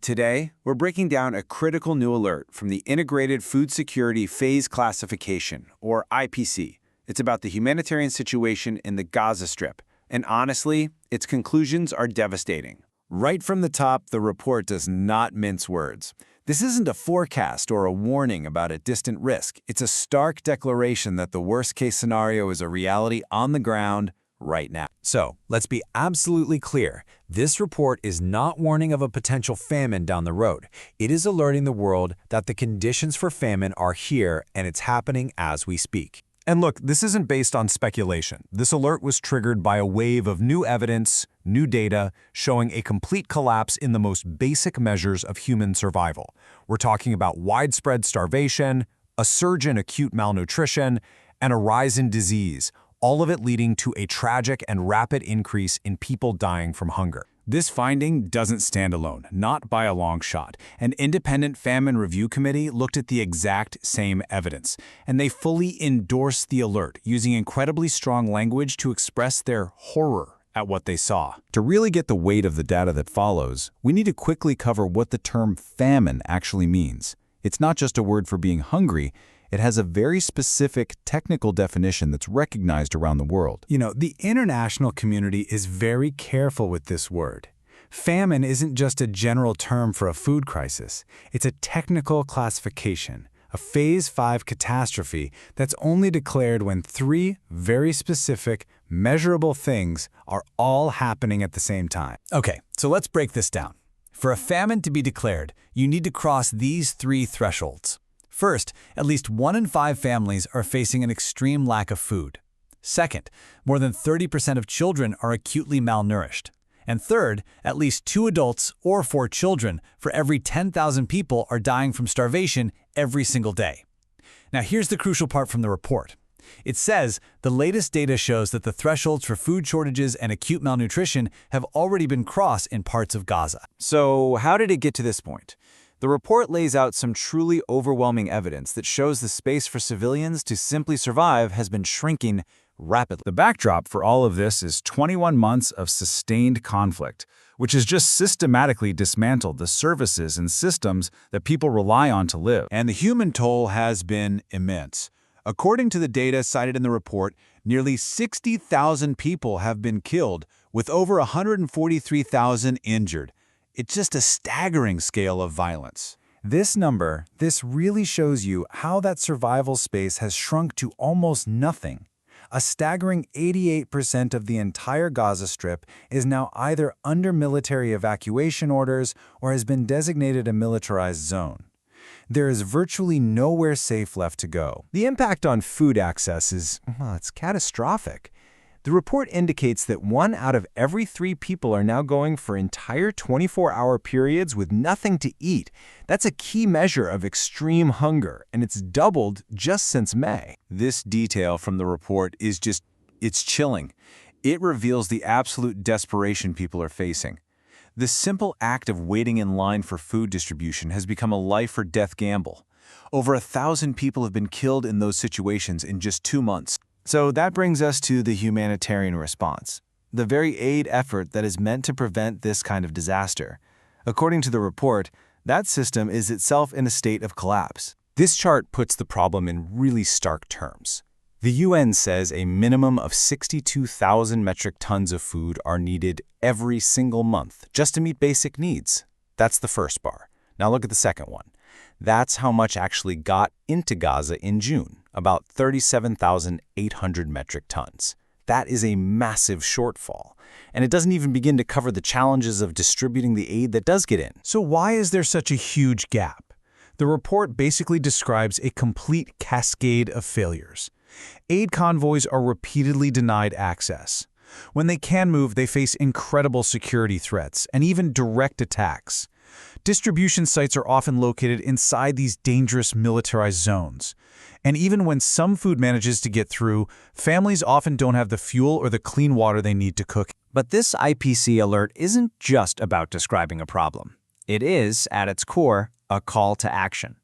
Today, we're breaking down a critical new alert from the Integrated Food Security Phase Classification, or IPC. It's about the humanitarian situation in the Gaza Strip, and honestly, its conclusions are devastating. Right from the top, the report does not mince words. This isn't a forecast or a warning about a distant risk. It's a stark declaration that the worst-case scenario is a reality on the ground right now. So, let's be absolutely clear. This report is not warning of a potential famine down the road. It is alerting the world that the conditions for famine are here and it's happening as we speak. And look, this isn't based on speculation. This alert was triggered by a wave of new evidence, new data, showing a complete collapse in the most basic measures of human survival. We're talking about widespread starvation, a surge in acute malnutrition, and a rise in disease, all of it leading to a tragic and rapid increase in people dying from hunger. This finding doesn't stand alone, not by a long shot. An independent famine review committee looked at the exact same evidence, and they fully endorsed the alert, using incredibly strong language to express their horror at what they saw. To really get the weight of the data that follows, we need to quickly cover what the term famine actually means. It's not just a word for being hungry. It has a very specific technical definition that's recognized around the world. You know, the international community is very careful with this word. Famine isn't just a general term for a food crisis. It's a technical classification, a Phase 5 catastrophe that's only declared when three very specific, measurable things are all happening at the same time. Okay, so let's break this down. For a famine to be declared, you need to cross these three thresholds. First, at least 1 in 5 families are facing an extreme lack of food. Second, more than 30% of children are acutely malnourished. And third, at least 2 adults or 4 children for every 10,000 people are dying from starvation every single day. Now here's the crucial part from the report. It says the latest data shows that the thresholds for food shortages and acute malnutrition have already been crossed in parts of Gaza. So how did it get to this point? The report lays out some truly overwhelming evidence that shows the space for civilians to simply survive has been shrinking rapidly. The backdrop for all of this is 21 months of sustained conflict, which has just systematically dismantled the services and systems that people rely on to live. And the human toll has been immense. According to the data cited in the report, nearly 60,000 people have been killed, with over 143,000 injured. It's just a staggering scale of violence. This really shows you how that survival space has shrunk to almost nothing. A staggering 88% of the entire Gaza Strip is now either under military evacuation orders or has been designated a militarized zone. There is virtually nowhere safe left to go. The impact on food access is, well, it's catastrophic. The report indicates that 1 out of every 3 people are now going for entire 24-hour periods with nothing to eat. That's a key measure of extreme hunger, and it's doubled just since May. This detail from the report is it's chilling. It reveals the absolute desperation people are facing. The simple act of waiting in line for food distribution has become a life-or-death gamble. Over 1,000 people have been killed in those situations in just 2 months. So that brings us to the humanitarian response, the very aid effort that is meant to prevent this kind of disaster. According to the report, that system is itself in a state of collapse. This chart puts the problem in really stark terms. The UN says a minimum of 62,000 metric tons of food are needed every single month just to meet basic needs. That's the first bar. Now look at the second one. That's how much actually got into Gaza in June, about 37,800 metric tons. That is a massive shortfall, and it doesn't even begin to cover the challenges of distributing the aid that does get in. So why is there such a huge gap? The report basically describes a complete cascade of failures. Aid convoys are repeatedly denied access. When they can move, they face incredible security threats and even direct attacks. Distribution sites are often located inside these dangerous militarized zones. And even when some food manages to get through, families often don't have the fuel or the clean water they need to cook. But this IPC alert isn't just about describing a problem. It is, at its core, a call to action.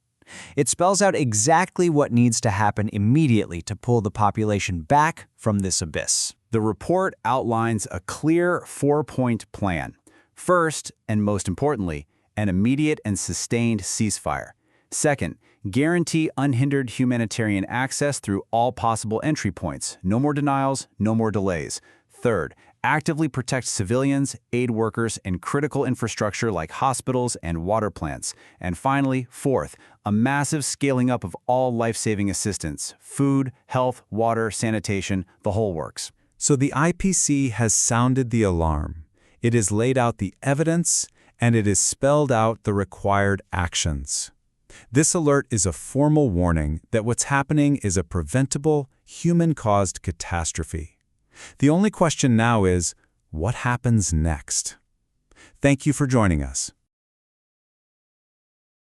It spells out exactly what needs to happen immediately to pull the population back from this abyss. The report outlines a clear 4-point plan. First, and most importantly, an immediate and sustained ceasefire. Second, guarantee unhindered humanitarian access through all possible entry points. No more denials, no more delays. Third, actively protect civilians, aid workers, and critical infrastructure like hospitals and water plants. And finally, fourth, a massive scaling up of all life-saving assistance: food, health, water, sanitation, the whole works. So the IPC has sounded the alarm. It has laid out the evidence, and it has spelled out the required actions. This alert is a formal warning that what's happening is a preventable, human-caused catastrophe. The only question now is, what happens next? Thank you for joining us.